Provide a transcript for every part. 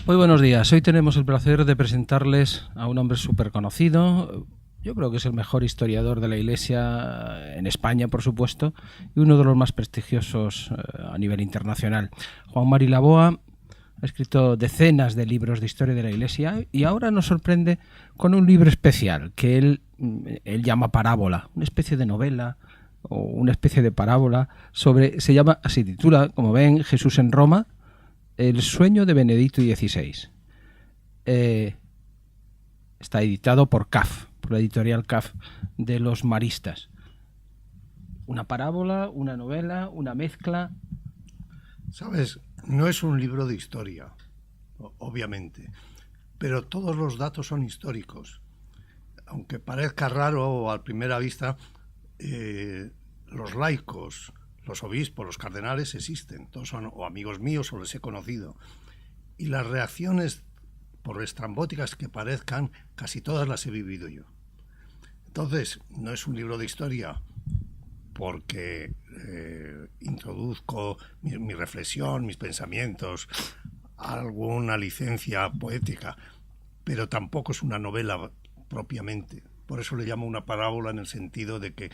Muy buenos días. Hoy tenemos el placer de presentarles a un hombre súper conocido. Yo creo que es el mejor historiador de la Iglesia en España, por supuesto, y uno de los más prestigiosos a nivel internacional. Juan Mari Laboa ha escrito decenas de libros de historia de la Iglesia y ahora nos sorprende con un libro especial que él llama Parábola, una especie de novela o una especie de parábola se titula, como ven, Jesús en Roma, el sueño de Benedicto XVI. Está editado por CAF, por la editorial CAF de los maristas. Una parábola, una novela, una mezcla. ¿Sabes? No es un libro de historia, obviamente, pero todos los datos son históricos. Aunque parezca raro a primera vista, los laicos, los obispos, los cardenales existen, todos son o amigos míos o les he conocido. Y las reacciones, por estrambóticas que parezcan, casi todas las he vivido yo. Entonces, no es un libro de historia porque introduzco mi reflexión, mis pensamientos, alguna licencia poética, pero tampoco es una novela propiamente. Por eso le llamo una parábola, en el sentido de que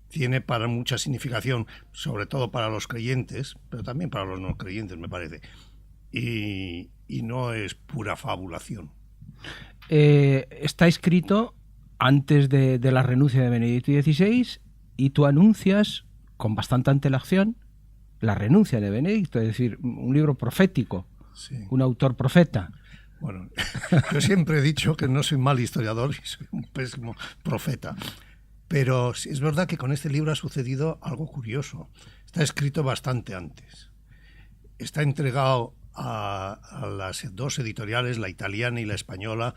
tiene para mucha significación, sobre todo para los creyentes, pero también para los no creyentes, me parece. Y no es pura fabulación. Está escrito antes de la renuncia de Benedicto XVI y tú anuncias con bastante antelación la renuncia de Benedicto, es decir, un libro profético, sí. Un autor profeta. Bueno, yo siempre he dicho que no soy mal historiador y soy un pésimo profeta. Pero es verdad que con este libro ha sucedido algo curioso. Está escrito bastante antes. Está entregado a las dos editoriales, la italiana y la española,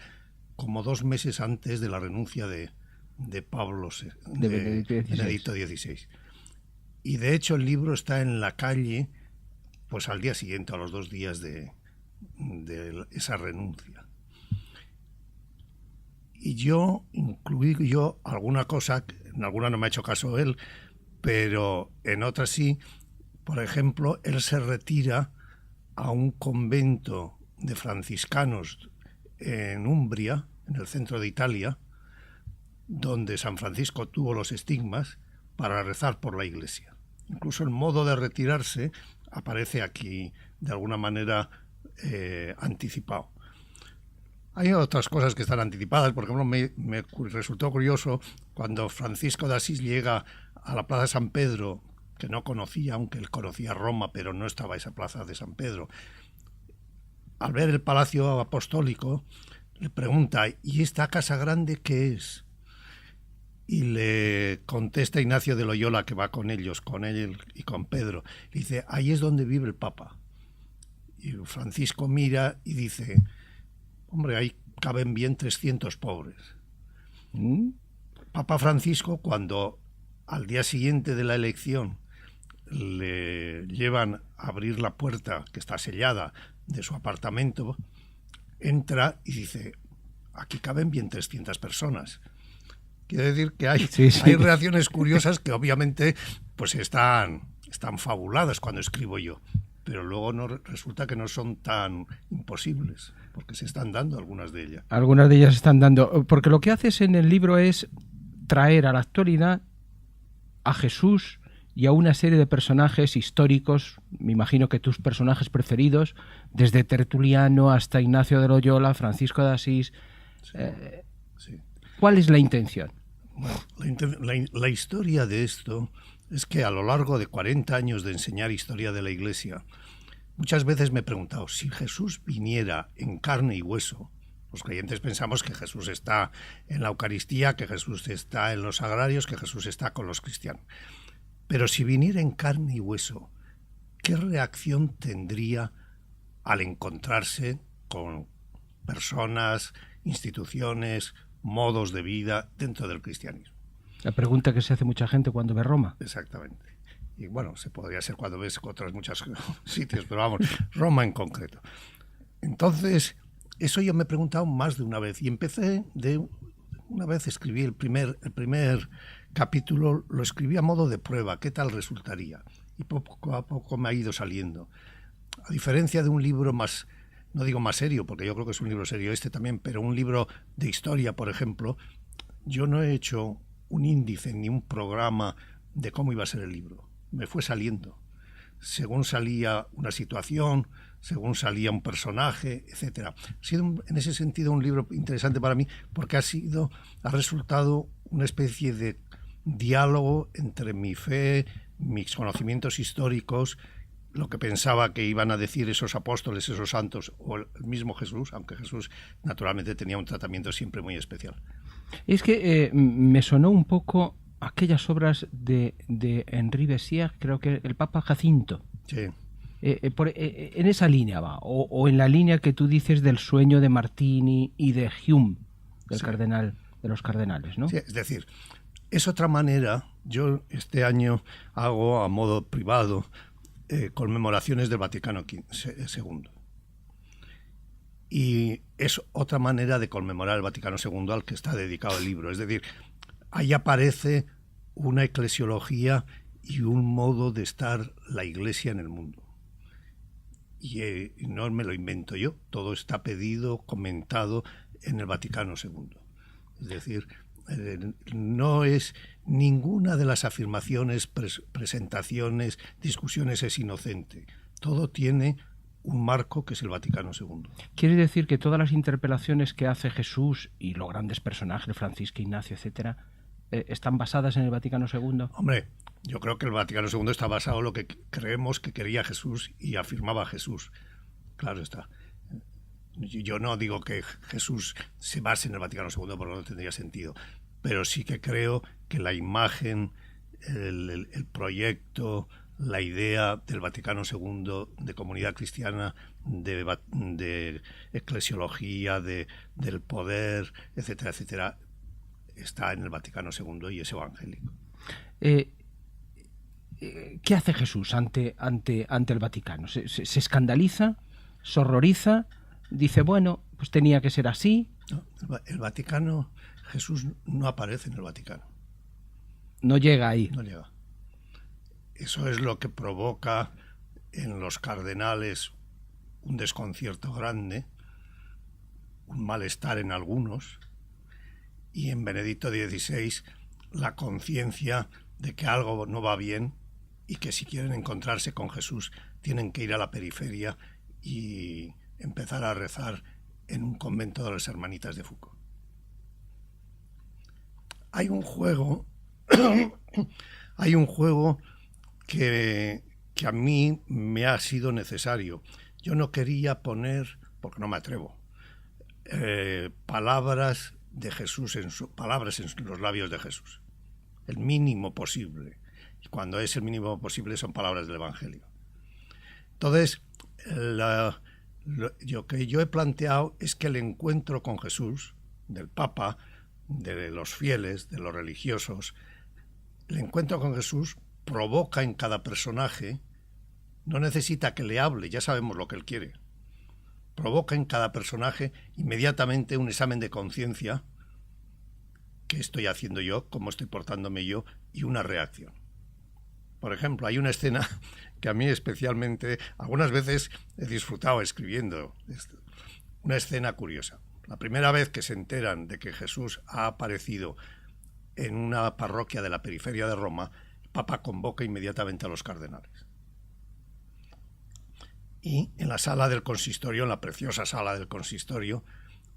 como 2 meses antes de la renuncia de Benedicto XVI. Y de hecho el libro está en la calle pues al día siguiente, a los 2 días de esa renuncia. Y yo incluí alguna cosa, en alguna no me ha hecho caso él, pero en otras sí. Por ejemplo, él se retira a un convento de franciscanos en Umbria, en el centro de Italia, donde San Francisco tuvo los estigmas, para rezar por la Iglesia. Incluso el modo de retirarse aparece aquí de alguna manera anticipado. Hay otras cosas que están anticipadas. Por ejemplo, me resultó curioso cuando Francisco de Asís llega a la Plaza de San Pedro, que no conocía, aunque él conocía Roma, pero no estaba esa Plaza de San Pedro. Al ver el Palacio Apostólico, le pregunta: ¿y esta casa grande qué es? Y le contesta Ignacio de Loyola, que va con ellos, con él y con Pedro. Le dice: ahí es donde vive el Papa. Y Francisco mira y dice: hombre, ahí caben bien 300 pobres. Papa Francisco, cuando al día siguiente de la elección le llevan a abrir la puerta, que está sellada, de su apartamento, entra y dice: aquí caben bien 300 personas. Quiere decir que hay reacciones curiosas que obviamente pues están fabuladas cuando escribo yo, pero luego resulta que no son tan imposibles, porque se están dando algunas de ellas. Algunas de ellas se están dando, porque lo que haces en el libro es traer a la actualidad a Jesús y a una serie de personajes históricos, me imagino que tus personajes preferidos, desde Tertuliano hasta Ignacio de Loyola, Francisco de Asís. Sí, sí. ¿Cuál es la intención? Bueno, la historia de esto es que a lo largo de 40 años de enseñar historia de la Iglesia, muchas veces me he preguntado: si Jesús viniera en carne y hueso, los creyentes pensamos que Jesús está en la Eucaristía, que Jesús está en los sagrarios, que Jesús está con los cristianos. Pero si viniera en carne y hueso, ¿qué reacción tendría al encontrarse con personas, instituciones, modos de vida dentro del cristianismo? La pregunta que se hace mucha gente cuando ve Roma. Exactamente. Y bueno, se podría ser cuando ves otros muchos sitios, pero vamos, Roma en concreto. Entonces, eso yo me he preguntado más de una vez, y empecé una vez escribí el primer capítulo, lo escribí a modo de prueba, ¿qué tal resultaría? Y poco a poco me ha ido saliendo. A diferencia de un libro más no digo más serio, porque yo creo que es un libro serio este también, pero un libro de historia, por ejemplo, yo no he hecho un índice ni un programa de cómo iba a ser el libro. Me fue saliendo. Según salía una situación, según salía un personaje, etcétera. Ha sido en ese sentido un libro interesante para mí porque ha resultado una especie de diálogo entre mi fe, mis conocimientos históricos, lo que pensaba que iban a decir esos apóstoles, esos santos, o el mismo Jesús, aunque Jesús naturalmente tenía un tratamiento siempre muy especial. Es que me sonó un poco aquellas obras de Henri Bessières, creo que el Papa Jacinto. Sí. En esa línea va, o en la línea que tú dices del sueño de Martini y de Hume, del cardenal, de los cardenales, ¿no? Sí, es decir, es otra manera. Yo este año hago a modo privado conmemoraciones del Vaticano II. Y es otra manera de conmemorar el Vaticano II al que está dedicado el libro. Es decir, ahí aparece una eclesiología y un modo de estar la Iglesia en el mundo. Y no me lo invento yo, todo está pedido, comentado en el Vaticano II. Es decir, no es ninguna de las afirmaciones, presentaciones, discusiones es inocente. Todo tiene un marco que es el Vaticano II. ¿Quiere decir que todas las interpelaciones que hace Jesús y los grandes personajes, Francisco, Ignacio, etcétera, están basadas en el Vaticano II? Hombre, yo creo que el Vaticano II está basado en lo que creemos que quería Jesús y afirmaba Jesús. Claro está. Yo no digo que Jesús se base en el Vaticano II porque no tendría sentido, pero sí que creo que la imagen, el proyecto, la idea del Vaticano II de comunidad cristiana, de eclesiología, del poder, etcétera, etcétera, está en el Vaticano II y es evangélico. ¿Qué hace Jesús ante el Vaticano? ¿Se escandaliza? ¿Se horroriza? ¿Dice, bueno, pues tenía que ser así? No, el Vaticano, Jesús no aparece en el Vaticano. No llega ahí. No llega. Eso es lo que provoca en los cardenales un desconcierto grande, un malestar en algunos, y en Benedicto XVI la conciencia de que algo no va bien y que si quieren encontrarse con Jesús tienen que ir a la periferia y empezar a rezar en un convento de las Hermanitas de Foucault. Hay un juego que a mí me ha sido necesario. Yo no quería poner, porque no me atrevo, palabras de Jesús, palabras en los labios de Jesús. El mínimo posible. Y cuando es el mínimo posible son palabras del Evangelio. Entonces, lo que yo he planteado es que el encuentro con Jesús, del Papa, de los fieles, de los religiosos, el encuentro con Jesús provoca en cada personaje, no necesita que le hable, ya sabemos lo que él quiere, provoca en cada personaje inmediatamente un examen de conciencia, qué estoy haciendo yo, cómo estoy portándome yo, y una reacción. Por ejemplo, hay una escena que a mí especialmente, algunas veces he disfrutado escribiendo, una escena curiosa. La primera vez que se enteran de que Jesús ha aparecido en una parroquia de la periferia de Roma, el Papa convoca inmediatamente a los cardenales. Y en la sala del consistorio, en la preciosa sala del consistorio,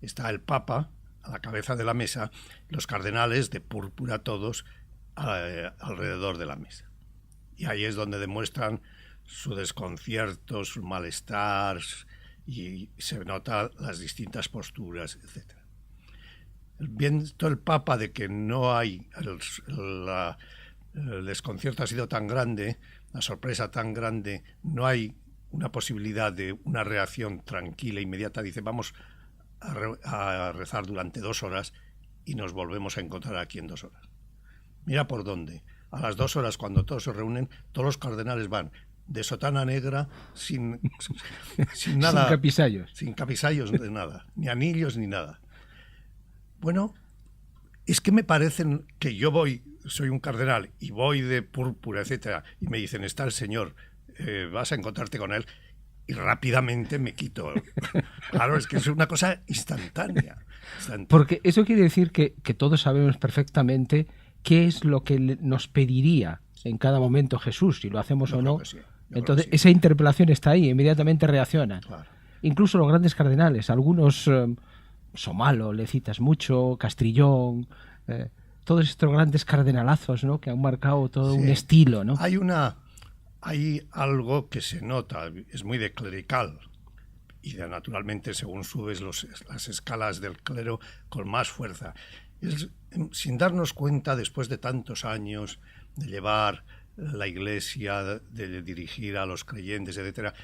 está el Papa a la cabeza de la mesa, los cardenales de púrpura todos alrededor de la mesa. Y ahí es donde demuestran su desconcierto, su malestar, y se notan las distintas posturas, etc. Viendo el Papa de que no hay, el desconcierto ha sido tan grande, la sorpresa tan grande, no hay una posibilidad de una reacción tranquila, inmediata, dice, vamos a rezar durante 2 horas y nos volvemos a encontrar aquí en 2 horas. Mira por dónde. A las 2 horas, cuando todos se reúnen, todos los cardenales van de sotana negra, sin nada. Sin capisallos. Sin capisallos de nada, ni anillos ni nada. Bueno, es que me parecen que yo soy un cardenal y voy de púrpura, etcétera, y me dicen, está el Señor, vas a encontrarte con él. y rápidamente me quito. Claro, es que es una cosa instantánea. Porque eso quiere decir que todos sabemos perfectamente qué es lo que nos pediría en cada momento Jesús, si lo hacemos o no. Sí, entonces, esa interpelación está ahí, inmediatamente reacciona. Claro. Incluso los grandes cardenales, algunos, Somalo, le citas mucho, Castrillón, todos estos grandes cardenalazos, ¿no?, que han marcado todo un estilo, ¿no? Hay algo que se nota, es muy de clerical, y naturalmente según subes las escalas del clero con más fuerza. Sin darnos cuenta, después de tantos años de llevar la Iglesia, de dirigir a los creyentes, etcétera,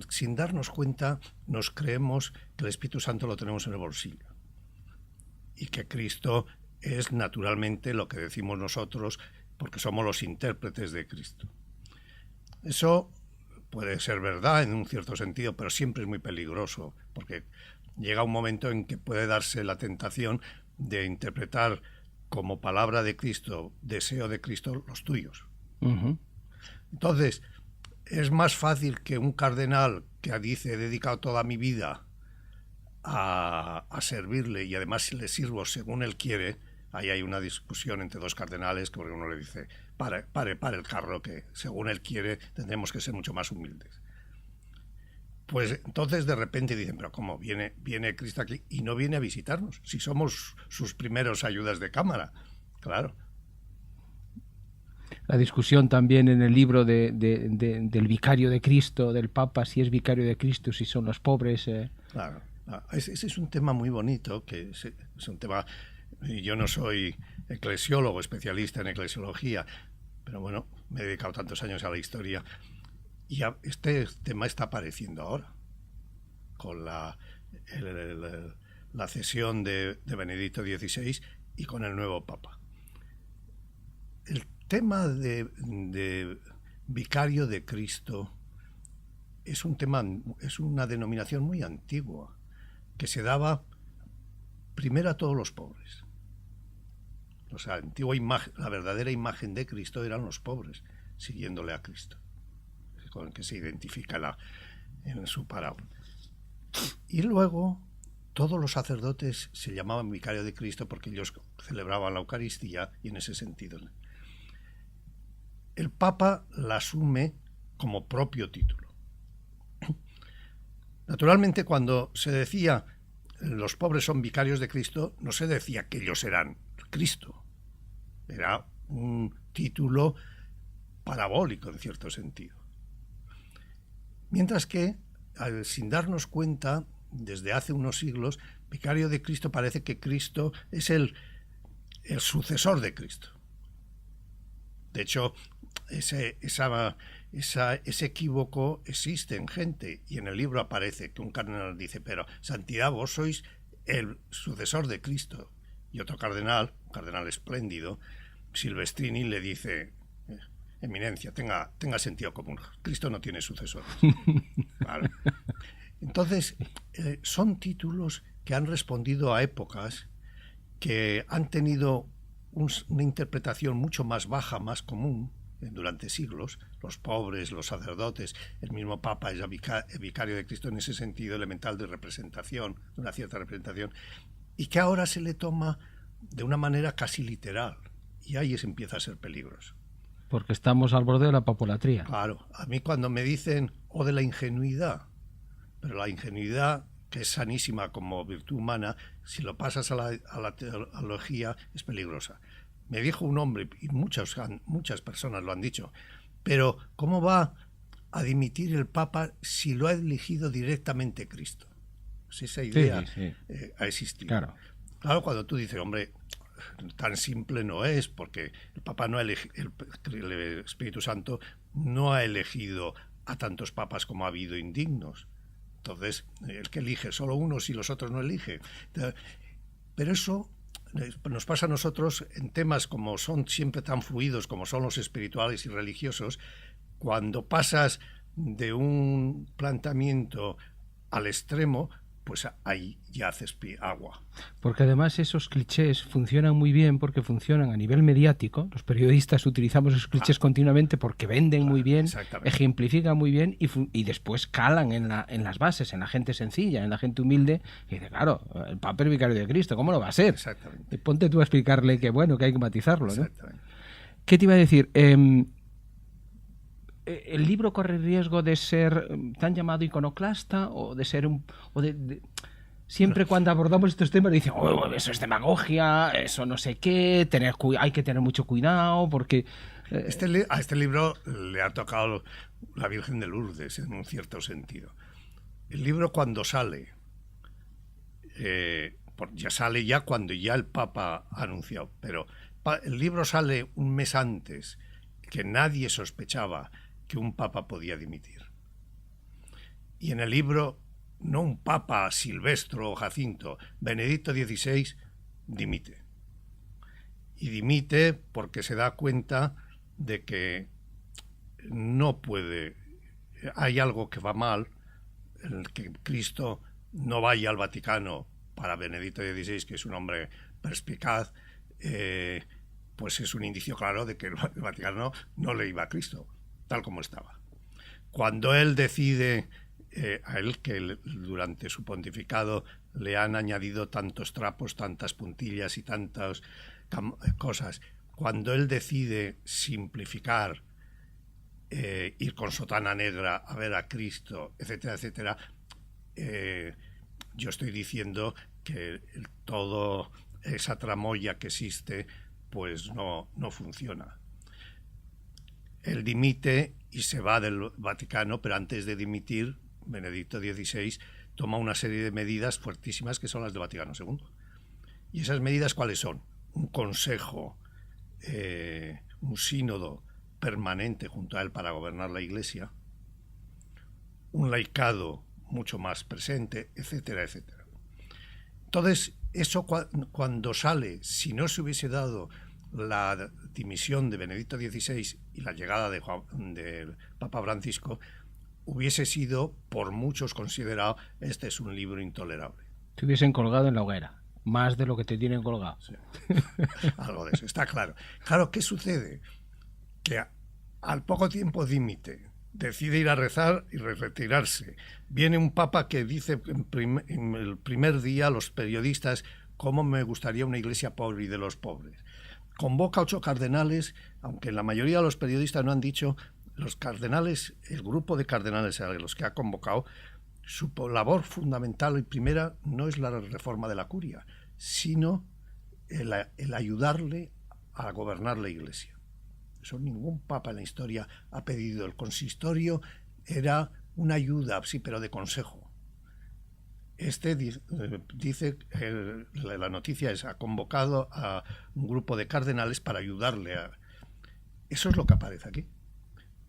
sin darnos cuenta nos creemos que el Espíritu Santo lo tenemos en el bolsillo y que Cristo es naturalmente lo que decimos nosotros porque somos los intérpretes de Cristo. Eso puede ser verdad en un cierto sentido, pero siempre es muy peligroso, porque llega un momento en que puede darse la tentación de interpretar como palabra de Cristo, deseo de Cristo, los tuyos. Uh-huh. Entonces, es más fácil que un cardenal que dice, he dedicado toda mi vida a servirle y además le sirvo según él quiere. Ahí hay una discusión entre dos cardenales que uno le dice, pare el carro, que según él quiere tendremos que ser mucho más humildes. Pues entonces de repente dicen, pero ¿cómo? Viene Cristo aquí y no viene a visitarnos, si somos sus primeros ayudas de cámara. Claro. La discusión también en el libro del vicario de Cristo, del Papa, si es vicario de Cristo, si son los pobres. Claro. Ese es un tema muy bonito, que es un tema... Yo no soy eclesiólogo, especialista en eclesiología, pero bueno, me he dedicado tantos años a la historia y este tema está apareciendo ahora, con la cesión de Benedicto XVI y con el nuevo Papa. El tema de vicario de Cristo es una denominación muy antigua, que se daba primero a todos los pobres. O sea, la verdadera imagen de Cristo eran los pobres, siguiéndole a Cristo, con el que se identifica en su parábola. Y luego, todos los sacerdotes se llamaban vicario de Cristo porque ellos celebraban la Eucaristía y en ese sentido. El Papa la asume como propio título. Naturalmente, cuando se decía los pobres son vicarios de Cristo, no se decía que ellos eran Cristo. Era un título parabólico en cierto sentido. Mientras que, sin darnos cuenta, desde hace unos siglos, vicario de Cristo parece que Cristo es el sucesor de Cristo. De hecho, ese equívoco existe en gente, y en el libro aparece que un cardenal dice, pero santidad, vos sois el sucesor de Cristo. Y otro cardenal, un cardenal espléndido, Silvestrini, le dice, eminencia, tenga sentido común, Cristo no tiene sucesores. Vale. Entonces, son títulos que han respondido a épocas que han tenido una interpretación mucho más baja, más común, durante siglos. Los pobres, los sacerdotes, el mismo Papa es vicario de Cristo en ese sentido elemental de representación, una cierta representación, y que ahora se le toma de una manera casi literal, y ahí empieza a ser peligroso. Porque estamos al borde de la papolatría. Claro, a mí cuando me dicen de la ingenuidad, pero la ingenuidad, que es sanísima como virtud humana, si lo pasas a la teología es peligrosa. Me dijo un hombre, y muchas personas lo han dicho, pero ¿cómo va a dimitir el Papa si lo ha elegido directamente Cristo? Pues esa idea ha existido. Claro, cuando tú dices, hombre, tan simple no es, porque el Papa no el Espíritu Santo no ha elegido a tantos papas como ha habido indignos. Entonces, el que elige solo unos y los otros no elige. Pero eso nos pasa a nosotros en temas como son siempre tan fluidos como son los espirituales y religiosos. Cuando pasas de un planteamiento al extremo, pues ahí ya haces agua. Porque además esos clichés funcionan muy bien porque funcionan a nivel mediático. Los periodistas utilizamos esos clichés continuamente porque venden muy bien, ejemplifican muy bien y después calan en las bases, en la gente sencilla, en la gente humilde. Y dice, claro, el Papa es vicario de Cristo, ¿cómo lo va a ser? Exactamente. Y ponte tú a explicarle que bueno, que hay que matizarlo, ¿no? Exactamente. ¿Qué te iba a decir? ¿El libro corre riesgo de ser tan llamado iconoclasta o de ser siempre cuando abordamos estos temas dicen, oh, eso es demagogia, eso no sé qué, hay que tener mucho cuidado porque... A este libro le ha tocado la Virgen de Lourdes en un cierto sentido. El libro cuando sale, ya sale ya cuando ya el Papa ha anunciado, pero el libro sale un mes antes que nadie sospechaba que un papa podía dimitir. Y en el libro, no un papa Silvestro o Jacinto, Benedicto XVI dimite. Y dimite porque se da cuenta de que no puede, hay algo que va mal, en el que Cristo no vaya al Vaticano para Benedicto XVI, que es un hombre perspicaz, pues es un indicio claro de que el Vaticano no le iba a Cristo, tal como estaba. Cuando él decide, a él que durante su pontificado le han añadido tantos trapos, tantas puntillas y tantas cosas, cuando él decide simplificar, ir con sotana negra a ver a Cristo, etcétera, etcétera, yo estoy diciendo que toda esa tramoya que existe pues no funciona. Él dimite y se va del Vaticano, pero antes de dimitir, Benedicto XVI toma una serie de medidas fuertísimas que son las de Vaticano II. ¿Y esas medidas cuáles son? Un consejo, un sínodo permanente junto a él para gobernar la Iglesia, un laicado mucho más presente, etcétera, etcétera. Entonces, eso cuando sale, si no se hubiese dado la dimisión de Benedicto XVI y la llegada del Papa Francisco, hubiese sido por muchos considerado este es un libro intolerable. Te hubiesen colgado en la hoguera, más de lo que te tienen colgado. Sí. Algo de eso, está claro. Claro, ¿qué sucede? Que al poco tiempo dimite, decide ir a rezar y retirarse. Viene un papa que dice en el primer día a los periodistas cómo me gustaría una iglesia pobre y de los pobres. Convoca 8 cardenales, aunque la mayoría de los periodistas no han dicho, los cardenales, el grupo de cardenales a los que ha convocado, su labor fundamental y primera no es la reforma de la curia, sino el ayudarle a gobernar la iglesia. Eso ningún papa en la historia ha pedido. El consistorio era una ayuda, sí, pero de consejo. Este dice, la noticia es, ha convocado a un grupo de cardenales para ayudarle a... Eso es lo que aparece aquí.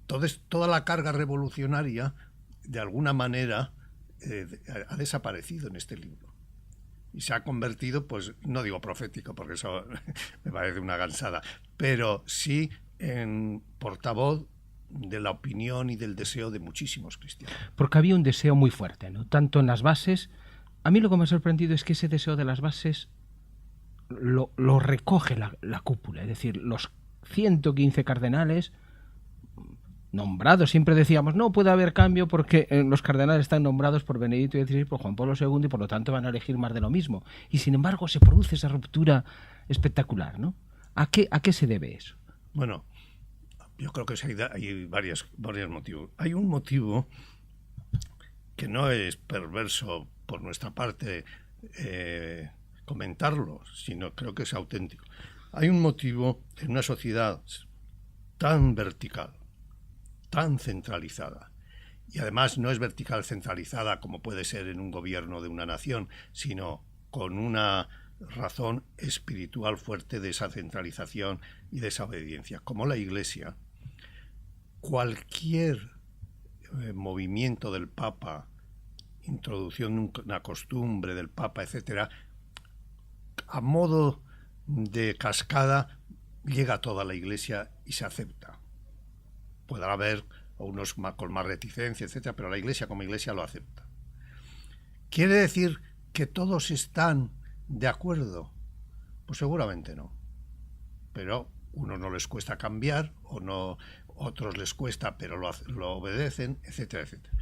Entonces, toda la carga revolucionaria, de alguna manera, ha desaparecido en este libro. Y se ha convertido, pues, no digo profético, porque eso me parece una gansada, pero sí en portavoz de la opinión y del deseo de muchísimos cristianos. Porque había un deseo muy fuerte, ¿no? Tanto en las bases. A mí lo que me ha sorprendido es que ese deseo de las bases lo recoge la cúpula. Es decir, los 115 cardenales nombrados. Siempre decíamos, no puede haber cambio porque los cardenales están nombrados por Benedicto XVI, por Juan Pablo II, y por lo tanto van a elegir más de lo mismo. Y sin embargo se produce esa ruptura espectacular, ¿no? ¿A qué se debe eso? Bueno, yo creo que hay varios motivos. Hay un motivo que no es perverso por nuestra parte comentarlo, sino creo que es auténtico. Hay un motivo en una sociedad tan vertical, tan centralizada, y además no es vertical centralizada como puede ser en un gobierno de una nación, sino con una razón espiritual fuerte de esa centralización y de esa obediencia, como la Iglesia. Cualquier movimiento del Papa, introducción de una costumbre del Papa, etcétera, a modo de cascada llega a toda la Iglesia y se acepta. Podrá haber unos con más reticencia, etcétera, pero la Iglesia como Iglesia lo acepta. ¿Quiere decir que todos están de acuerdo? Pues seguramente no. Pero unos no les cuesta cambiar, o no, otros les cuesta, pero lo obedecen, etcétera, etcétera.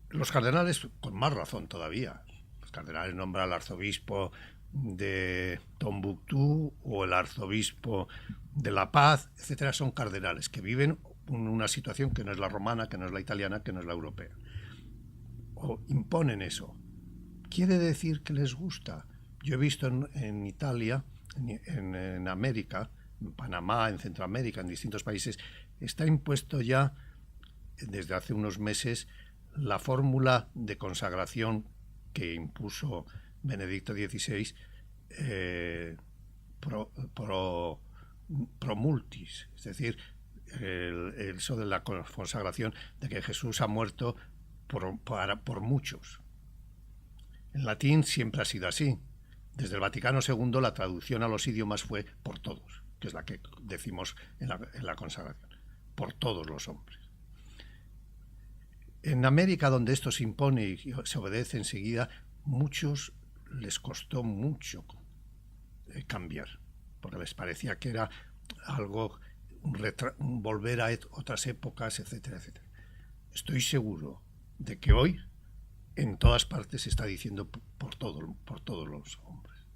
Los cardenales, con más razón todavía. Los cardenales nombran al arzobispo de Tombuctú o el arzobispo de La Paz, etcétera. Son cardenales que viven en una situación que no es la romana, que no es la italiana, que no es la europea. O imponen eso. ¿Quiere decir que les gusta? Yo he visto en Italia, en América, en Panamá, en Centroamérica, en distintos países, está impuesto ya desde hace unos meses la fórmula de consagración que impuso Benedicto XVI pro multis, es decir, eso de la consagración de que Jesús ha muerto por muchos. En latín siempre ha sido así. Desde el Vaticano II la traducción a los idiomas fue por todos, que es la que decimos en la consagración, por todos los hombres. En América, donde esto se impone y se obedece enseguida, muchos les costó mucho cambiar, porque les parecía que era algo, un volver a otras épocas, etcétera, etcétera. Estoy seguro de que hoy en todas partes se está diciendo por todos los hombres.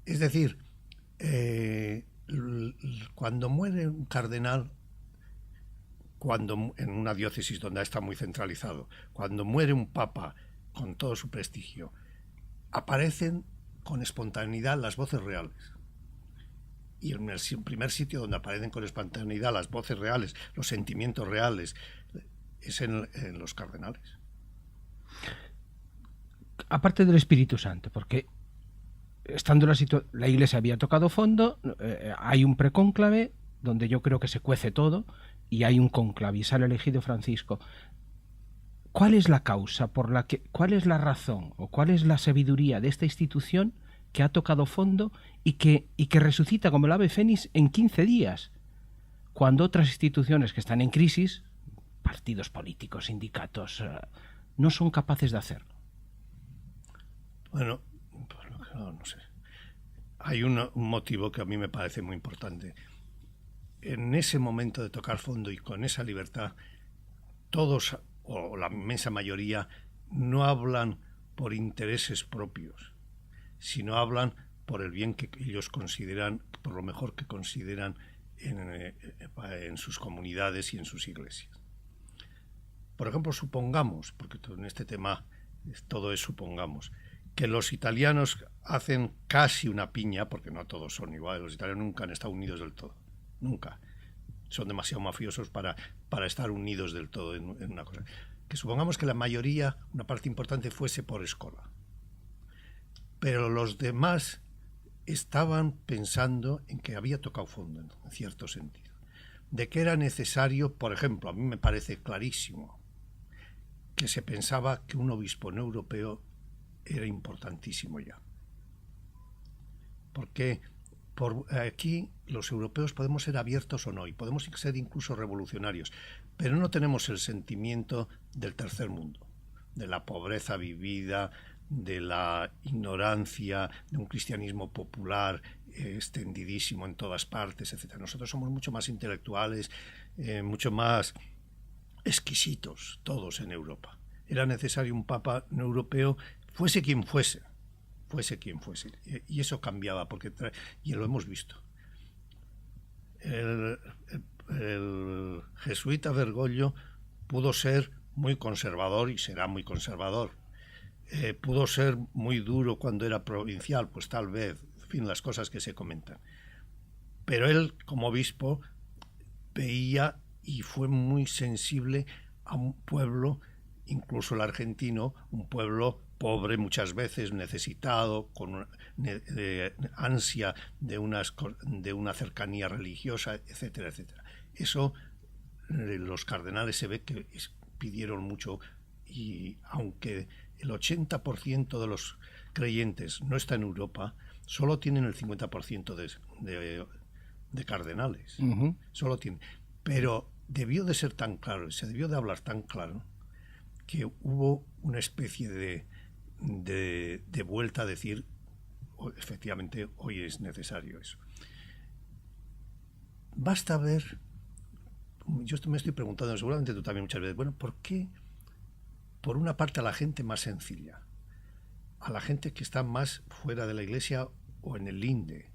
Es decir, cuando muere un cardenal, cuando en una diócesis donde está muy centralizado, cuando muere un papa con todo su prestigio, aparecen con espontaneidad las voces reales. Y en el primer sitio donde aparecen con espontaneidad las voces reales, los sentimientos reales, es en los cardenales. Aparte del Espíritu Santo, porque estando la Iglesia había tocado fondo, hay un precónclave donde yo creo que se cuece todo, y hay un cónclave y sale elegido Francisco. ¿Cuál es la causa cuál es la razón o cuál es la sabiduría de esta institución que ha tocado fondo y que resucita como el ave fénix en 15 días? Cuando otras instituciones que están en crisis, partidos políticos, sindicatos, no son capaces de hacerlo. Bueno, no sé. Hay un motivo que a mí me parece muy importante. En ese momento de tocar fondo y con esa libertad, todos, o la inmensa mayoría, no hablan por intereses propios, sino hablan por el bien que ellos consideran, por lo mejor que consideran en sus comunidades y en sus iglesias. Por ejemplo, supongamos, porque en este tema todo es supongamos, que los italianos hacen casi una piña, porque no todos son iguales, los italianos nunca han estado unidos del todo. Nunca. Son demasiado mafiosos para estar unidos del todo en una cosa. Que supongamos que la mayoría, una parte importante, fuese por escola. Pero los demás estaban pensando en que había tocado fondo, en cierto sentido. De que era necesario, por ejemplo, a mí me parece clarísimo, que se pensaba que un obispo no europeo era importantísimo ya. Porque aquí los europeos podemos ser abiertos o no, y podemos ser incluso revolucionarios, pero no tenemos el sentimiento del tercer mundo, de la pobreza vivida, de la ignorancia, de un cristianismo popular extendidísimo en todas partes, etc. Nosotros somos mucho más intelectuales, mucho más exquisitos, todos en Europa. Era necesario un papa no europeo, fuese quien fuese. Y eso cambiaba, y lo hemos visto. El jesuita Bergoglio pudo ser muy conservador y será muy conservador. Pudo ser muy duro cuando era provincial, pues tal vez, en fin, las cosas que se comentan. Pero él, como obispo, veía y fue muy sensible a un pueblo, incluso el argentino, un pueblo pobre muchas veces, necesitado, con ansia de una cercanía religiosa, etcétera, etcétera. Eso los cardenales se ve que pidieron mucho, y aunque el 80% de los creyentes no está en Europa, solo tienen el 50% de cardenales. Solo tienen. Pero debió de ser tan claro, se debió de hablar tan claro, que hubo una especie de vuelta a decir, efectivamente, hoy es necesario eso. Basta ver, yo me estoy preguntando, seguramente tú también muchas veces, bueno, ¿por qué, por una parte, a la gente más sencilla, a la gente que está más fuera de la iglesia o en el linde,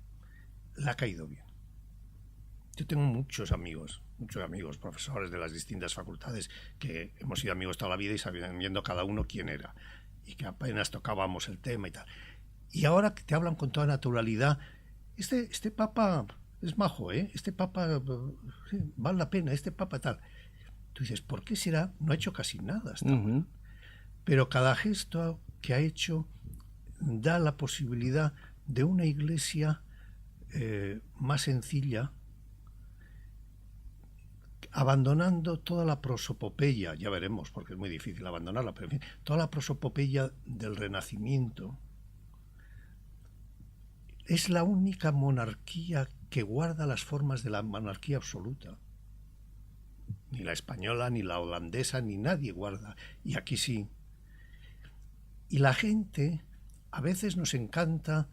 le ha caído bien? Yo tengo muchos amigos, profesores de las distintas facultades, que hemos sido amigos toda la vida y sabiendo cada uno quién era, y que apenas tocábamos el tema y tal. Y ahora que te hablan con toda naturalidad, este papa es majo, este papa sí, vale la pena, este papa tal. Tú dices, ¿por qué será? No ha hecho casi nada hasta ahora. Pero cada gesto que ha hecho da la posibilidad de una iglesia más sencilla, abandonando toda la prosopopeya, ya veremos, porque es muy difícil abandonarla, pero en fin, toda la prosopopeya del Renacimiento. Es la única monarquía que guarda las formas de la monarquía absoluta. Ni la española, ni la holandesa, ni nadie guarda. Y aquí sí. Y la gente, a veces nos encanta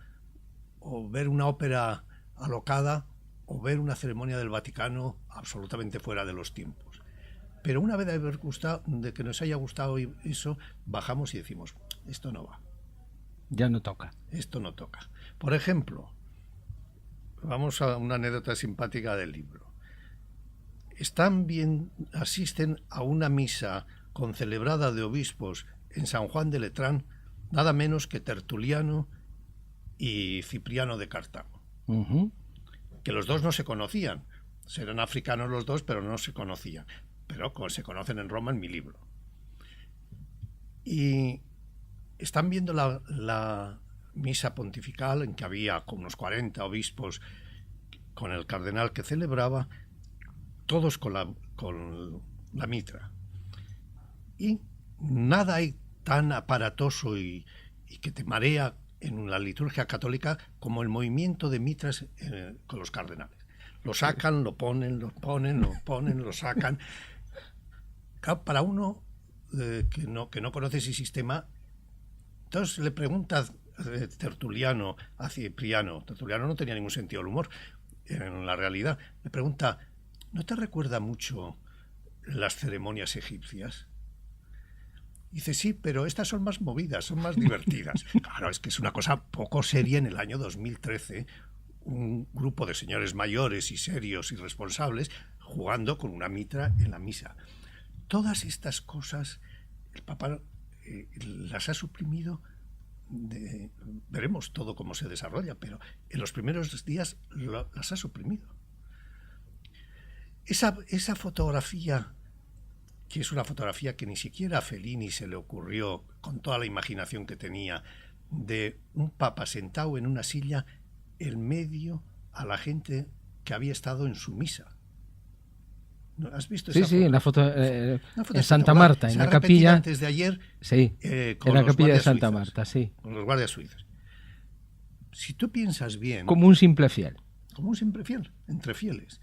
o ver una ópera alocada o ver una ceremonia del Vaticano absolutamente fuera de los tiempos. Pero una vez de que nos haya gustado eso, bajamos y decimos, esto no va. Ya no toca. Esto no toca. Por ejemplo, vamos a una anécdota simpática del libro. Asisten a una misa concelebrada de obispos en San Juan de Letrán, nada menos que Tertuliano y Cipriano de Cartago. Que los dos no se conocían. Eran africanos los dos, pero no se conocían. Pero se conocen en Roma en mi libro. Y están viendo la misa pontifical en que había unos 40 obispos con el cardenal que celebraba, todos con la mitra. Y nada hay tan aparatoso y que te marea en la liturgia católica como el movimiento de mitras con los cardenales. Lo sacan, lo ponen, lo sacan. Claro, para uno que no conoce ese sistema, entonces le pregunta Tertuliano a Cipriano. Tertuliano no tenía ningún sentido del humor en la realidad. Le pregunta, ¿no te recuerda mucho las ceremonias egipcias? Dice, sí, pero estas son más movidas, son más divertidas. Claro, es que es una cosa poco seria en el año 2013, un grupo de señores mayores y serios y responsables jugando con una mitra en la misa. Todas estas cosas el Papa las ha suprimido. Veremos todo cómo se desarrolla, pero en los primeros días las ha suprimido. Esa fotografía, que es una fotografía que ni siquiera a Fellini se le ocurrió, con toda la imaginación que tenía, de un papa sentado en una silla en medio a la gente que había estado en su misa. ¿Has visto esa foto? Sí, en la foto en Santa Marta, en la capilla. Antes de ayer, sí, en la capilla de Santa Marta, sí. Con los guardias suizos. Si tú piensas bien... Como un simple fiel. Como un simple fiel, entre fieles.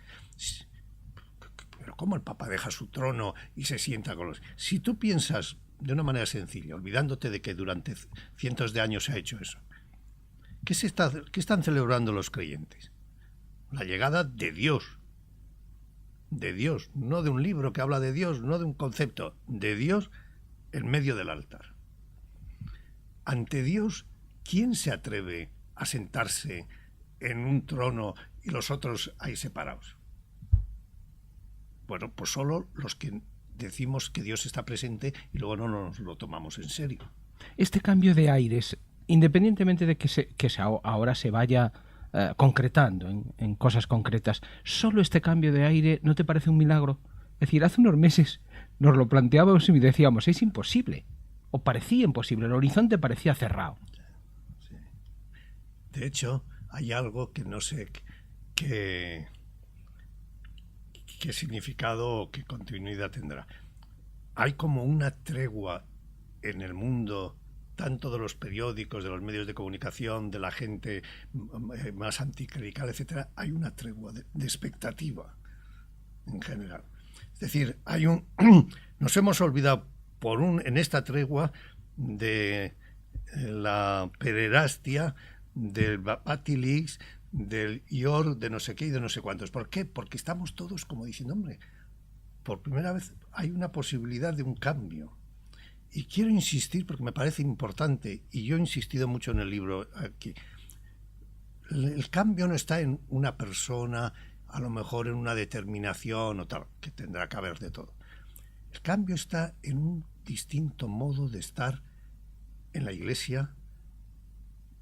Pero ¿cómo el Papa deja su trono y se sienta con los...? Si tú piensas de una manera sencilla, olvidándote de que durante cientos de años se ha hecho eso, ¿qué están celebrando los creyentes? La llegada de Dios. De Dios, no de un libro que habla de Dios, no de un concepto, de Dios en medio del altar. Ante Dios, ¿quién se atreve a sentarse en un trono y los otros ahí separados? Bueno, pues solo los que decimos que Dios está presente y luego no nos lo tomamos en serio. Este cambio de aires, independientemente de que ahora se vaya concretando en cosas concretas, ¿solo este cambio de aire no te parece un milagro? Es decir, hace unos meses nos lo planteábamos y decíamos, es imposible, o parecía imposible, el horizonte parecía cerrado. Sí. De hecho, hay algo que no sé qué significado o qué continuidad tendrá. Hay como una tregua en el mundo, tanto de los periódicos, de los medios de comunicación, de la gente más anticlerical, etcétera. Hay una tregua de expectativa en general. Es decir, nos hemos olvidado en esta tregua de la pederastia, del Batilix, del IOR, de no sé qué y de no sé cuántos. ¿Por qué? Porque estamos todos como diciendo, hombre, por primera vez hay una posibilidad de un cambio. Y quiero insistir, porque me parece importante, y yo he insistido mucho en el libro aquí, el cambio no está en una persona, a lo mejor en una determinación o tal, que tendrá que haber de todo. El cambio está en un distinto modo de estar en la Iglesia,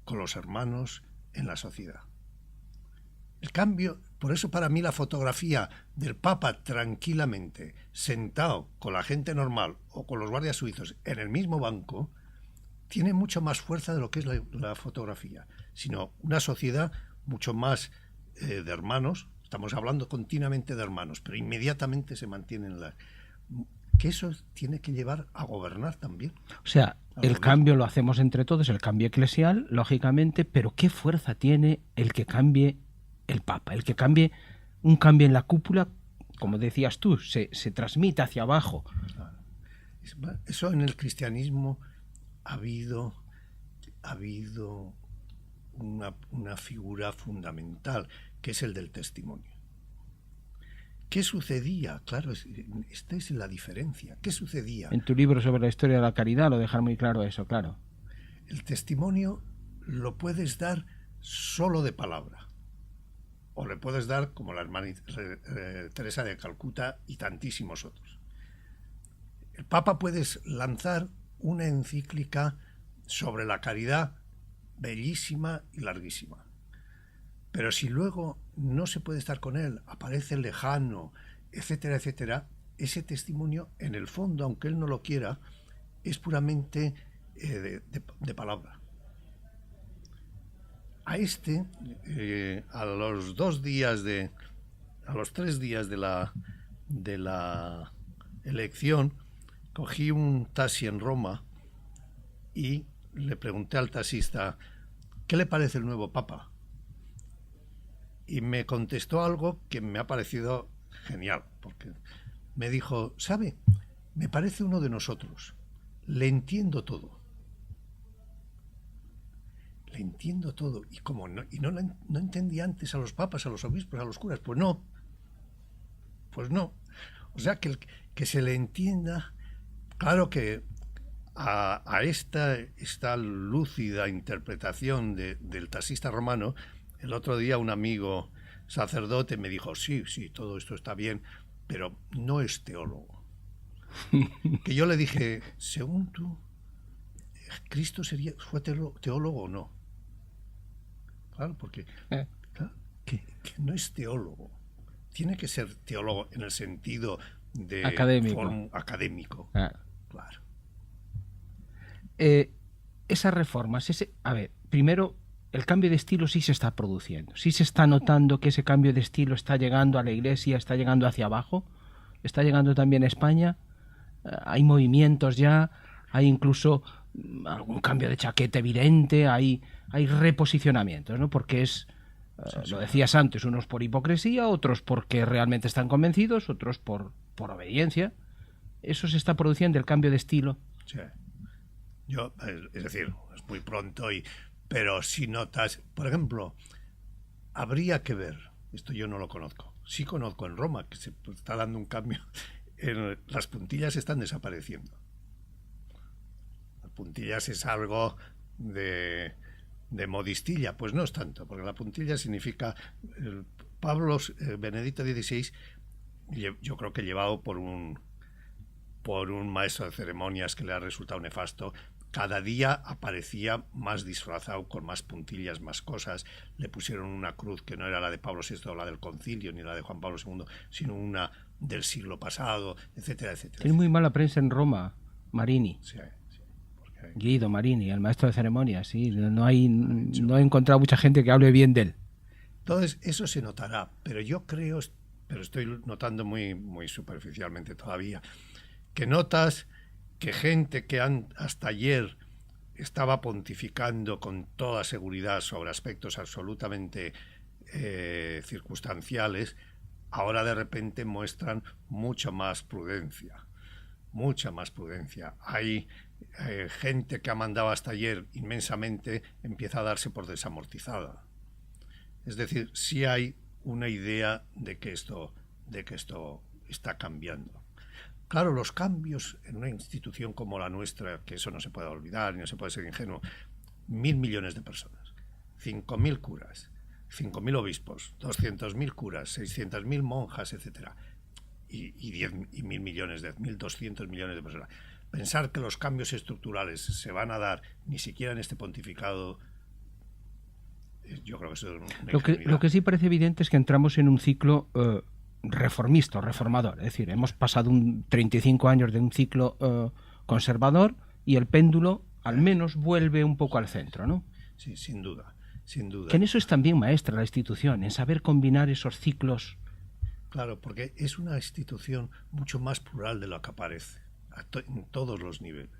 con los hermanos, en la sociedad. El cambio, por eso para mí la fotografía del Papa tranquilamente sentado con la gente normal o con los guardias suizos en el mismo banco tiene mucho más fuerza de lo que es la fotografía, sino una sociedad mucho más de hermanos. Estamos hablando continuamente de hermanos, pero inmediatamente se mantienen que eso tiene que llevar a gobernar también. O sea, el cambio lo hacemos entre todos, el cambio eclesial, lógicamente, pero ¿qué fuerza tiene el que cambie el Papa? El que cambie, un cambio en la cúpula, como decías tú, se transmite hacia abajo. Eso en el cristianismo ha habido una figura fundamental, que es el del testimonio. ¿Qué sucedía? Claro, esta es la diferencia. ¿Qué sucedía? En tu libro sobre la historia de la caridad lo dejas muy claro eso, claro. El testimonio lo puedes dar solo de palabra. O le puedes dar como la hermana Teresa de Calcuta y tantísimos otros. El Papa puedes lanzar una encíclica sobre la caridad bellísima y larguísima. Pero si luego no se puede estar con él, aparece lejano, etcétera, etcétera, ese testimonio, en el fondo, aunque él no lo quiera, es puramente de palabra. A a los 3 días de la elección, cogí un taxi en Roma y le pregunté al taxista, ¿qué le parece el nuevo Papa? Y me contestó algo que me ha parecido genial, porque me dijo, ¿sabe? Me parece uno de nosotros, le entiendo todo. Le entiendo todo. Y como no entendía antes a los papas, a los obispos, a los curas, pues no. O sea, que se le entienda. Claro que a esta lúcida interpretación del taxista romano, el otro día un amigo sacerdote me dijo, sí, todo esto está bien, pero no es teólogo. Que yo le dije, según tú, ¿Cristo fue teólogo o no? Claro, porque claro, que no es teólogo. Tiene que ser teólogo en el sentido de académico. Claro. Esas reformas, primero, el cambio de estilo sí se está produciendo. Sí se está notando que ese cambio de estilo está llegando a la Iglesia, está llegando hacia abajo, está llegando también a España. Hay movimientos ya, hay incluso algún cambio de chaqueta evidente, hay reposicionamientos, ¿no? Porque lo decías antes, unos por hipocresía, otros porque realmente están convencidos, otros por obediencia. Eso se está produciendo, el cambio de estilo. Sí. Es decir, es muy pronto, pero si notas, por ejemplo, habría que ver, esto yo no lo conozco, sí conozco en Roma, que se está dando un cambio, las puntillas están desapareciendo. Las puntillas es algo de modistilla, pues no es tanto, porque la puntilla significa, Benedicto XVI, yo creo que llevado por un maestro de ceremonias que le ha resultado nefasto, cada día aparecía más disfrazado, con más puntillas, más cosas. Le pusieron una cruz que no era la de Pablo VI o la del concilio, ni la de Juan Pablo II, sino una del siglo pasado, etcétera, etcétera. Tiene muy mala prensa en Roma, Marini. Sí. Guido Marini, el maestro de ceremonias, sí. No he encontrado mucha gente que hable bien de él. Entonces, eso se notará, pero yo creo, pero estoy notando muy, muy superficialmente todavía, que notas que gente que hasta ayer estaba pontificando con toda seguridad sobre aspectos absolutamente circunstanciales, ahora de repente muestran mucho más prudencia, mucha más prudencia. Hay gente que ha mandado hasta ayer inmensamente, empieza a darse por desamortizada. Es decir, sí hay una idea de que esto está cambiando. Claro, los cambios en una institución como la nuestra, que eso no se puede olvidar y no se puede ser ingenuo, 1.000 millones de personas, 5.000 curas, 5.000 obispos, 200.000 curas, 600.000 monjas, etcétera, y 1.200 millones de personas. Pensar que los cambios estructurales se van a dar ni siquiera en este pontificado, yo creo que eso es una lo que sí parece evidente es que entramos en un ciclo reformista, reformador. Es decir, hemos pasado 35 años de un ciclo conservador y el péndulo al menos vuelve un poco al centro, ¿no? Sí, sin duda, sin duda. Que en eso es también maestra la institución, en saber combinar esos ciclos. Claro, porque es una institución mucho más plural de lo que aparece, en todos los niveles.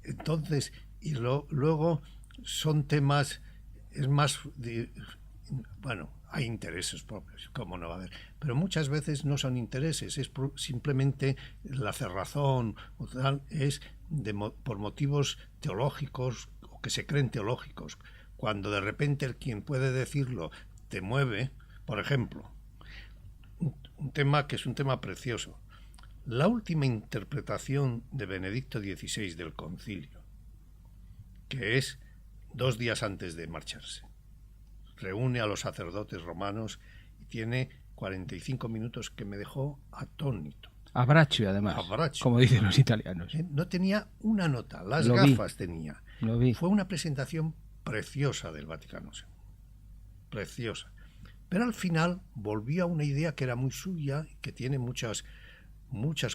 Entonces, y luego son temas, es más, bueno, hay intereses propios, cómo no va a haber, pero muchas veces no son intereses, es simplemente la cerrazón, es por motivos teológicos o que se creen teológicos. Cuando de repente el quien puede decirlo te mueve, por ejemplo, un tema que es un tema precioso. La última interpretación de Benedicto XVI del concilio, que es 2 días antes de marcharse, reúne a los sacerdotes romanos y tiene 45 minutos que me dejó atónito. Abbraccio, además, como dicen los italianos. No tenía una nota, las gafas tenía. Lo vi. Fue una presentación preciosa del Vaticano II. Preciosa. Pero al final volvió a una idea que era muy suya, que tiene muchas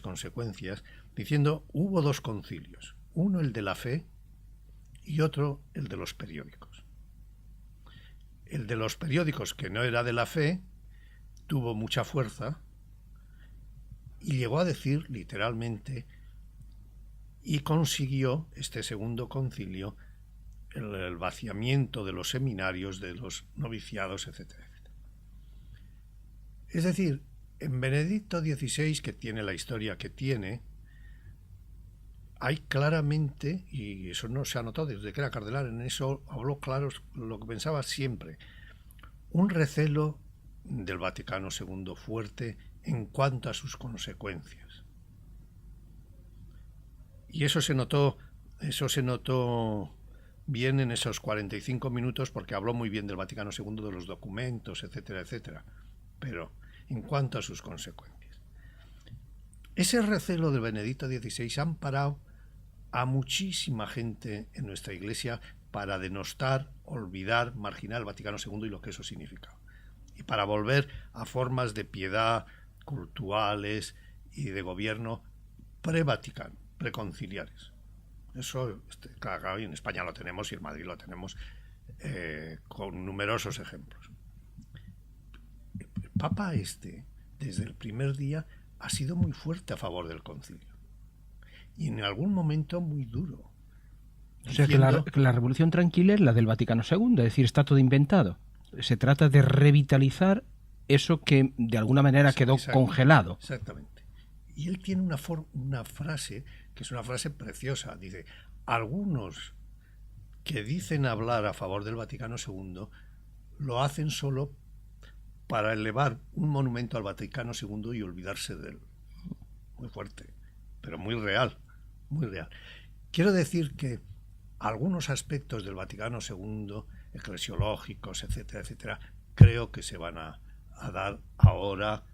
consecuencias, diciendo, hubo 2 concilios, uno el de la fe y otro el de los periódicos. El de los periódicos, que no era de la fe, tuvo mucha fuerza y llegó a decir literalmente, y consiguió este segundo concilio el vaciamiento de los seminarios, de los noviciados, etcétera, etcétera. Es decir, en Benedicto XVI, que tiene la historia que tiene, hay claramente, y eso no se ha notado desde que era cardenal, en eso habló claro lo que pensaba siempre, un recelo del Vaticano II fuerte en cuanto a sus consecuencias. Y eso se notó bien en esos 45 minutos, porque habló muy bien del Vaticano II, de los documentos, etcétera, etcétera, pero en cuanto a sus consecuencias. Ese recelo de Benedicto XVI ha amparado a muchísima gente en nuestra Iglesia para denostar, olvidar, marginar el Vaticano II y lo que eso significa. Y para volver a formas de piedad cultuales y de gobierno pre-Vaticano, preconciliares. Eso, claro, en España lo tenemos y en Madrid lo tenemos con numerosos ejemplos. El Papa desde el primer día, ha sido muy fuerte a favor del concilio. Y en algún momento muy duro. O sea, que la revolución tranquila es la del Vaticano II, es decir, está todo inventado. Se trata de revitalizar eso que de alguna manera quedó congelado. Exactamente. Y él tiene una frase, que es una frase preciosa. Dice, algunos que dicen hablar a favor del Vaticano II lo hacen solo para elevar un monumento al Vaticano II y olvidarse de él. Muy fuerte, pero muy real, muy real. Quiero decir que algunos aspectos del Vaticano II, eclesiológicos, etcétera, etcétera, creo que se van a dar ahora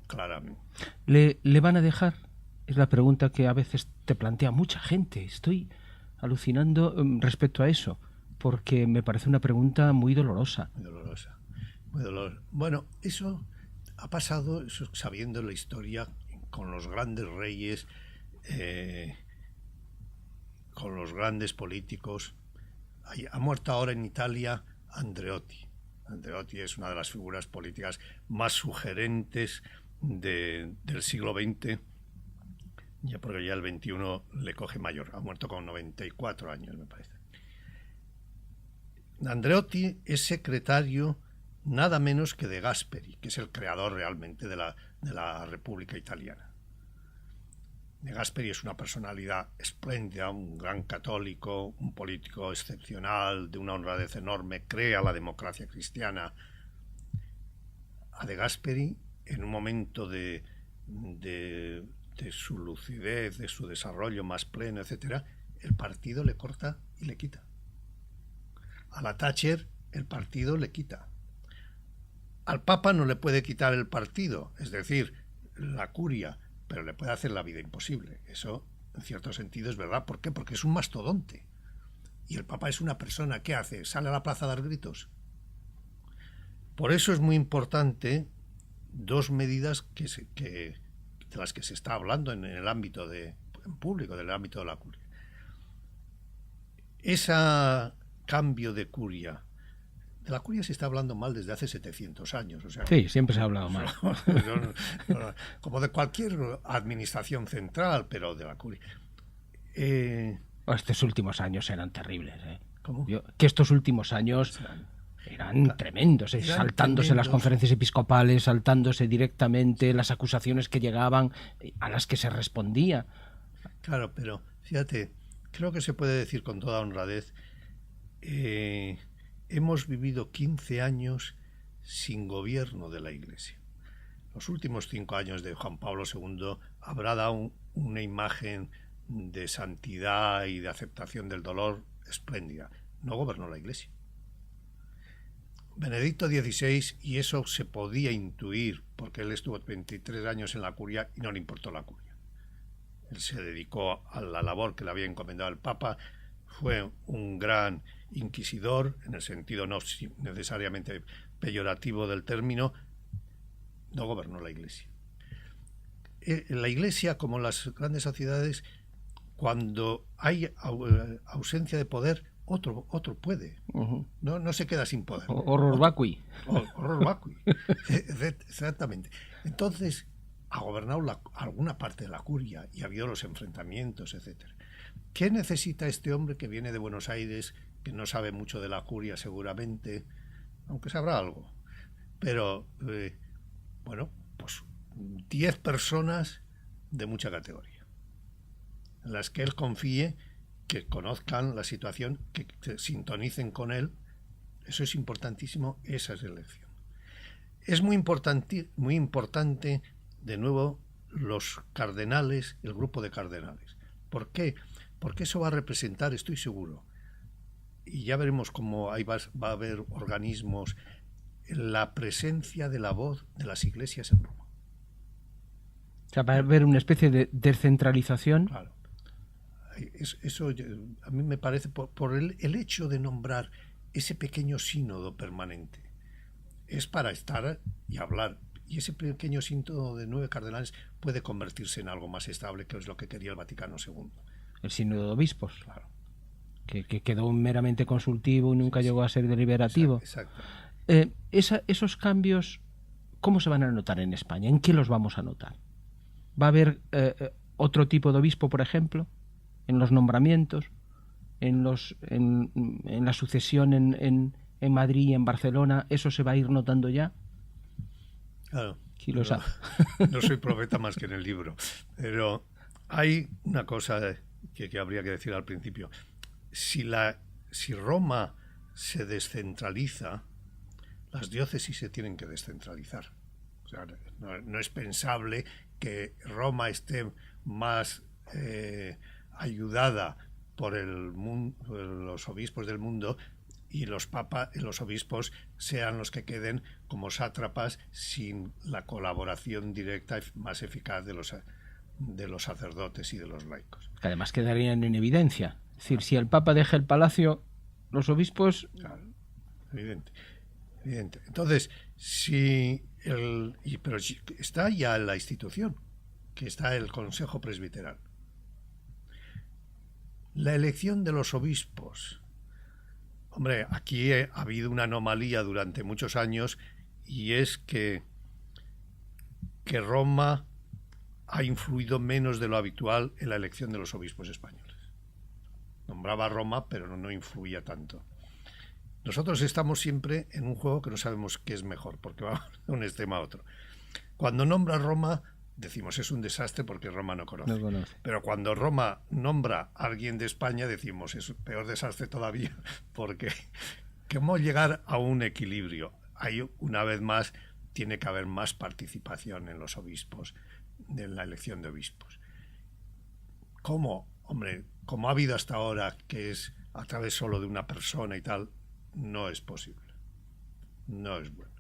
claramente. ¿Le van a dejar? Es la pregunta que a veces te plantea mucha gente. Estoy alucinando respecto a eso, porque me parece una pregunta muy dolorosa. Muy dolorosa. Muy dolorosa. Bueno, eso ha pasado, eso sabiendo la historia, con los grandes reyes, con los grandes políticos. Ha muerto ahora en Italia Andreotti. Andreotti es una de las figuras políticas más sugerentes del siglo XX, ya porque ya el XXI le coge mayor. Ha muerto con 94 años, me parece. Andreotti es secretario nada menos que de Gasperi, que es el creador realmente de la República Italiana. De Gasperi es una personalidad espléndida, un gran católico, un político excepcional, de una honradez enorme, crea la democracia cristiana. A De Gasperi, en un momento de su lucidez, de su desarrollo más pleno, etcétera, el partido le corta y le quita. A la Thatcher el partido le quita. Al Papa no le puede quitar el partido, es decir, la curia, pero le puede hacer la vida imposible. Eso, en cierto sentido, es verdad. ¿Por qué? Porque es un mastodonte. Y el Papa es una persona. ¿Qué hace? ¿Sale a la plaza a dar gritos? Por eso es muy importante dos medidas de las que se está hablando en el ámbito en público, del ámbito de la curia. Ese cambio de curia. De la curia se está hablando mal desde hace 700 años. O sea, sí, siempre se ha hablado mal. Como de cualquier administración central, pero de la curia. Estos últimos años eran terribles. ¿Cómo? Que estos últimos años eran tremendos, eran saltándose tremendos. Las conferencias episcopales, saltándose directamente las acusaciones que llegaban, a las que se respondía. Claro, pero fíjate, creo que se puede decir con toda honradez, hemos vivido 15 años sin gobierno de la Iglesia. Los últimos 5 años de Juan Pablo II habrá dado una imagen de santidad y de aceptación del dolor espléndida. No gobernó la Iglesia. Benedicto XVI, y eso se podía intuir, porque él estuvo 23 años en la curia y no le importó la curia. Él se dedicó a la labor que le había encomendado el Papa, fue un gran inquisidor, en el sentido no necesariamente peyorativo del término, no gobernó la Iglesia. La Iglesia, como las grandes sociedades, cuando hay ausencia de poder, otro puede. Uh-huh. No se queda sin poder. Horror vacui. Horror vacui. Exactamente. Entonces, ha gobernado alguna parte de la curia y ha habido los enfrentamientos, etcétera. ¿Qué necesita este hombre que viene de Buenos Aires, que no sabe mucho de la curia seguramente, aunque sabrá algo? Pero, bueno, pues 10 personas de mucha categoría, en las que él confíe, que conozcan la situación, que se sintonicen con él. Eso es importantísimo, esa es la elección. Es muy importante, de nuevo, los cardenales, el grupo de cardenales. ¿Por qué? Porque eso va a representar, estoy seguro, y ya veremos cómo ahí va a haber organismos, la presencia de la voz de las iglesias en Roma. O sea, va a haber una especie de descentralización. Claro. Eso a mí me parece, por el hecho de nombrar ese pequeño sínodo permanente, es para estar y hablar. Y ese pequeño sínodo de 9 cardenales puede convertirse en algo más estable, que es lo que quería el Vaticano II. El sínodo de obispos. Claro. Que quedó meramente consultivo y nunca llegó a ser deliberativo. Exacto. Esos cambios, ¿cómo se van a notar en España? ¿En qué los vamos a notar? ¿Va a haber otro tipo de obispo, por ejemplo, en los nombramientos, en la sucesión en Madrid y en Barcelona? ¿Eso se va a ir notando ya? Claro. ¿Quién lo sabe? No soy profeta más que en el libro, pero hay una cosa que habría que decir al principio. Si Roma se descentraliza, las diócesis se tienen que descentralizar. O sea, no es pensable que Roma esté más ayudada por los obispos del mundo y los obispos sean los que queden como sátrapas sin la colaboración directa y más eficaz de los sacerdotes y de los laicos. Que además quedarían en evidencia. Es decir, si el Papa deja el palacio, los obispos... Claro, evidente. Entonces, pero está ya la institución, que está el Consejo Presbiteral. La elección de los obispos. Hombre, aquí ha habido una anomalía durante muchos años, y es que Roma ha influido menos de lo habitual en la elección de los obispos españoles. Nombraba a Roma, pero no influía tanto. Nosotros estamos siempre en un juego que no sabemos qué es mejor, porque va de un extremo a otro. Cuando nombra Roma, decimos es un desastre porque Roma no conoce. No conoce. Pero cuando Roma nombra a alguien de España, decimos es un peor desastre todavía, porque ¿cómo llegar a un equilibrio? Hay, una vez más, tiene que haber más participación en los obispos, en la elección de obispos. ¿Cómo? Hombre, como ha habido hasta ahora, que es a través solo de una persona y tal, no es posible. No es bueno.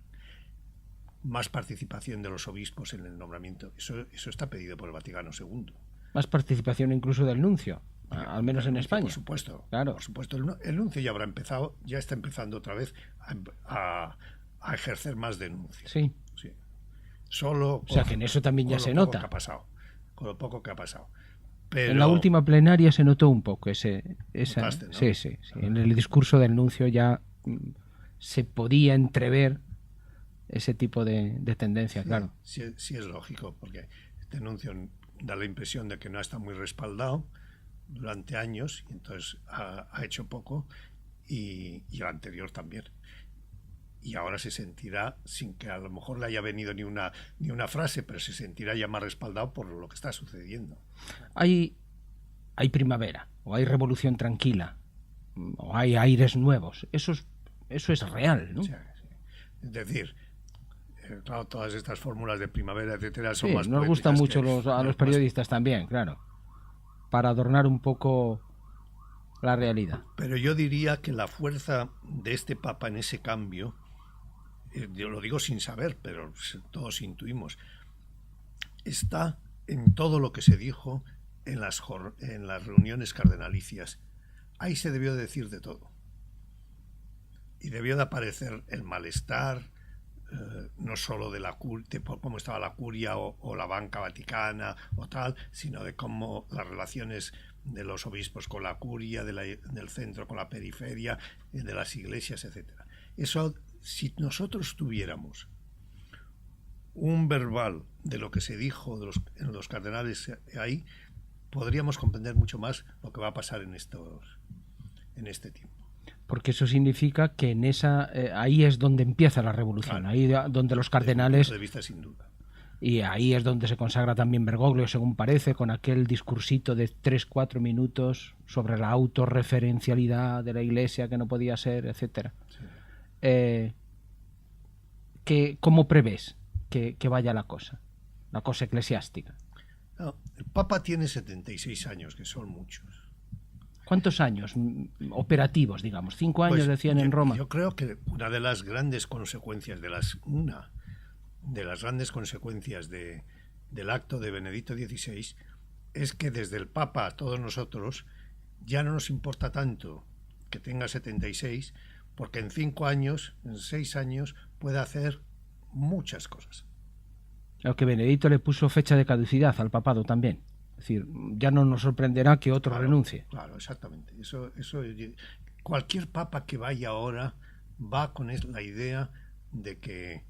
Más participación de los obispos en el nombramiento. Eso está pedido por el Vaticano II. Más participación incluso del nuncio, al menos en España. Por supuesto. Claro. Por supuesto. El nuncio ya está empezando otra vez a ejercer más de nuncio. Sí. Sí. Solo. O sea que en eso también ya se nota. Con lo poco que ha pasado. Pero, en la última plenaria se notó un poco esa. Notaste, ¿no? Sí. En el discurso del nuncio ya se podía entrever ese tipo de tendencia, sí, claro. Sí, es lógico, porque este nuncio da la impresión de que no está muy respaldado durante años, y entonces ha hecho poco, y el anterior también. Y ahora se sentirá, sin que a lo mejor le haya venido ni una frase, pero se sentirá ya más respaldado por lo que está sucediendo. Hay primavera, o hay revolución tranquila, o hay aires nuevos. Eso es real, ¿no? Sí. Es decir, claro, todas estas fórmulas de primavera, etcétera, son más nos gustan mucho a los periodistas más... también, claro, para adornar un poco la realidad. Pero yo diría que la fuerza de este Papa en ese cambio, yo lo digo sin saber, pero todos intuimos, está en todo lo que se dijo en las reuniones cardenalicias. Ahí se debió de decir de todo. Y debió de aparecer el malestar, no solo de cómo estaba la curia o la banca vaticana o tal, sino de cómo las relaciones de los obispos con la curia, del centro con la periferia, de las iglesias, etcétera. Eso, si nosotros tuviéramos un verbal de lo que se dijo en los cardenales ahí, podríamos comprender mucho más lo que va a pasar en este tiempo. Porque eso significa que ahí es donde empieza la revolución, claro. Ahí donde los cardenales... Desde mi punto de vista, sin duda. Y ahí es donde se consagra también Bergoglio, según parece, con aquel discursito de 3-4 minutos sobre la autorreferencialidad de la Iglesia, que no podía ser, etcétera. Sí. ¿Cómo prevés que vaya la cosa eclesiástica? No, el Papa tiene 76 años, que son muchos. ¿Cuántos años operativos, digamos? 5 años, pues, decían en Roma. Yo creo que una de las grandes consecuencias del acto de Benedicto XVI es que desde el Papa a todos nosotros ya no nos importa tanto que tenga 76, porque en 5 años, en 6 años, puede hacer muchas cosas. Claro que Benedicto le puso fecha de caducidad al papado también. Es decir, ya no nos sorprenderá que otro renuncie. Claro, exactamente. Eso, cualquier papa que vaya ahora va con la idea de que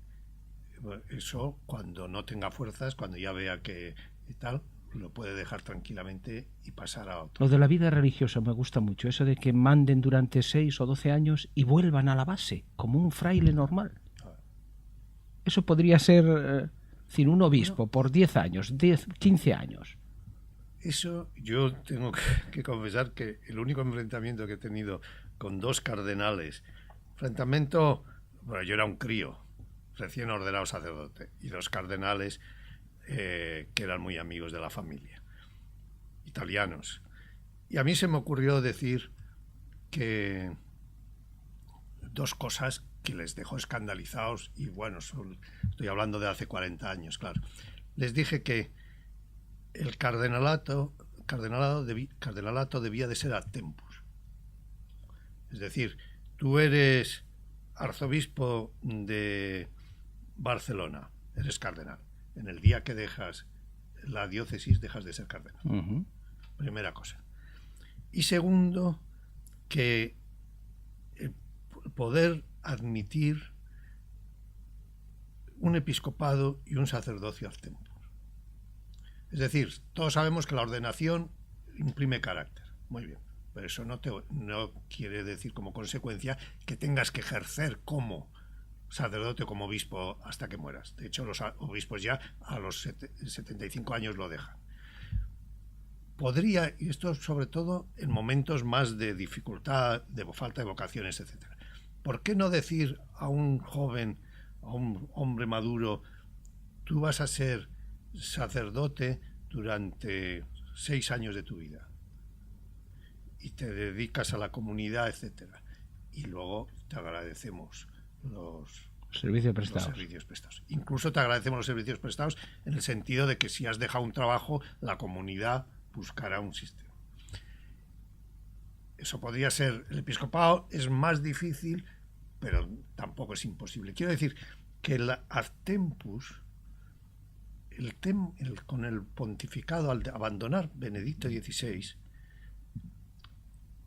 eso, cuando no tenga fuerzas, cuando ya vea que y tal, lo puede dejar tranquilamente y pasar a otro. Lo de la vida religiosa me gusta mucho, eso de que manden durante 6 o 12 años y vuelvan a la base, como un fraile normal. Eso podría ser, sin un obispo, por 10 años, 15 años. Eso yo tengo que confesar que el único enfrentamiento que he tenido con 2 cardenales, bueno, yo era un crío, recién ordenado sacerdote, y 2 cardenales que eran muy amigos de la familia, italianos. Y a mí se me ocurrió decir que 2 cosas que les dejó escandalizados, y bueno, estoy hablando de hace 40 años, claro. Les dije que el cardenalato debía de ser ad tempus. Es decir, tú eres arzobispo de Barcelona, eres cardenal. En el día que dejas la diócesis, dejas de ser cardenal. Uh-huh. Primera cosa. Y segundo, que el poder admitir un episcopado y un sacerdocio ad tempus. Es decir, todos sabemos que la ordenación imprime carácter. Muy bien. Pero eso no quiere decir como consecuencia que tengas que ejercer como sacerdote o como obispo hasta que mueras. De hecho, los obispos ya a los 75 años lo dejan. Podría, y esto sobre todo en momentos más de dificultad, de falta de vocaciones, etcétera. ¿Por qué no decir a un joven, a un hombre maduro, tú vas a ser sacerdote durante 6 años de tu vida y te dedicas a la comunidad, etcétera, y luego te agradecemos los servicios prestados. Incluso te agradecemos los servicios prestados en el sentido de que si has dejado un trabajo, la comunidad buscará un sistema. Eso podría ser. El episcopado es más difícil, pero tampoco es imposible. Quiero decir que el ad tempus, con el pontificado, al abandonar Benedicto XVI,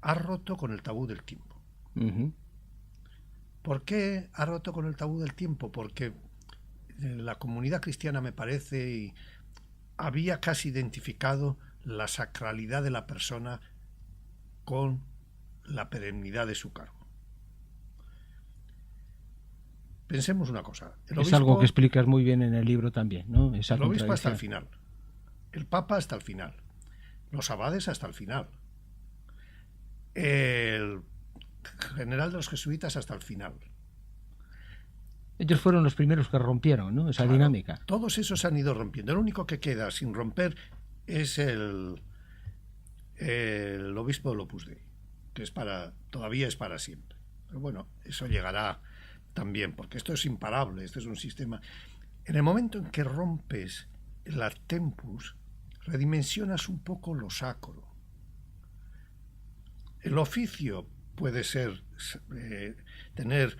ha roto con el tabú del tiempo. Uh-huh. ¿Por qué ha roto con el tabú del tiempo? Porque la comunidad cristiana, me parece, había casi identificado la sacralidad de la persona con la perennidad de su cargo. Pensemos una cosa. Es algo que explicas muy bien en el libro también, ¿no? El obispo hasta el final. El papa hasta el final. Los abades hasta el final. El general de los jesuitas hasta el final. Ellos fueron los primeros que rompieron, ¿no? Esa dinámica. Todos esos han ido rompiendo. El único que queda sin romper es el obispo del Opus Dei, que todavía es para siempre. Pero bueno, eso llegará también, porque esto es imparable, esto es un sistema. En el momento en que rompes el ad tempus, redimensionas un poco lo sacro. El oficio puede ser tener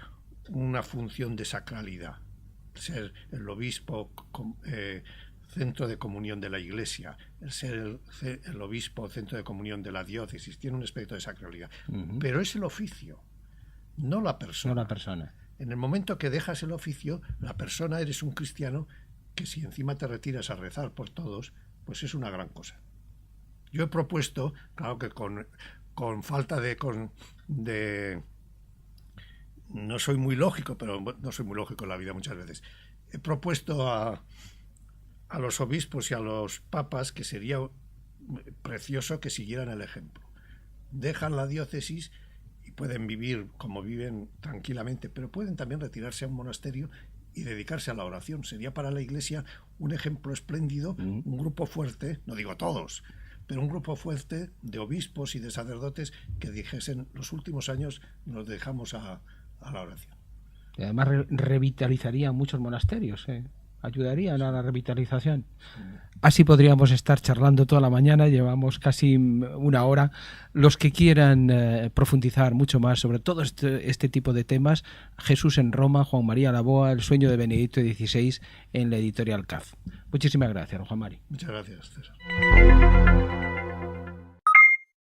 una función de sacralidad, ser el obispo centro de comunión de la Iglesia, el ser el obispo centro de comunión de la diócesis, tiene un aspecto de sacralidad. Uh-huh. Pero es el oficio, no la persona. No la persona. En el momento que dejas el oficio, la persona, eres un cristiano que si encima te retiras a rezar por todos, pues es una gran cosa. Yo he propuesto, claro que con falta de no soy muy lógico, pero no soy muy lógico en la vida muchas veces. He propuesto a los obispos y a los papas que sería precioso que siguieran el ejemplo. Dejan la diócesis y pueden vivir como viven tranquilamente, pero pueden también retirarse a un monasterio y dedicarse a la oración. Sería para la Iglesia un ejemplo espléndido, un grupo fuerte, no digo todos, pero un grupo fuerte de obispos y de sacerdotes que dijesen: los últimos años nos dejamos a la oración. Y además revitalizaría muchos monasterios, ayudarían a la revitalización. Así podríamos estar charlando toda la mañana, llevamos casi una hora. Los que quieran profundizar mucho más sobre todo este tipo de temas, Jesús en Roma, Juan María Laboa, El sueño de Benedicto XVI, en la editorial CAF. Muchísimas gracias, Juan María. Muchas gracias, César.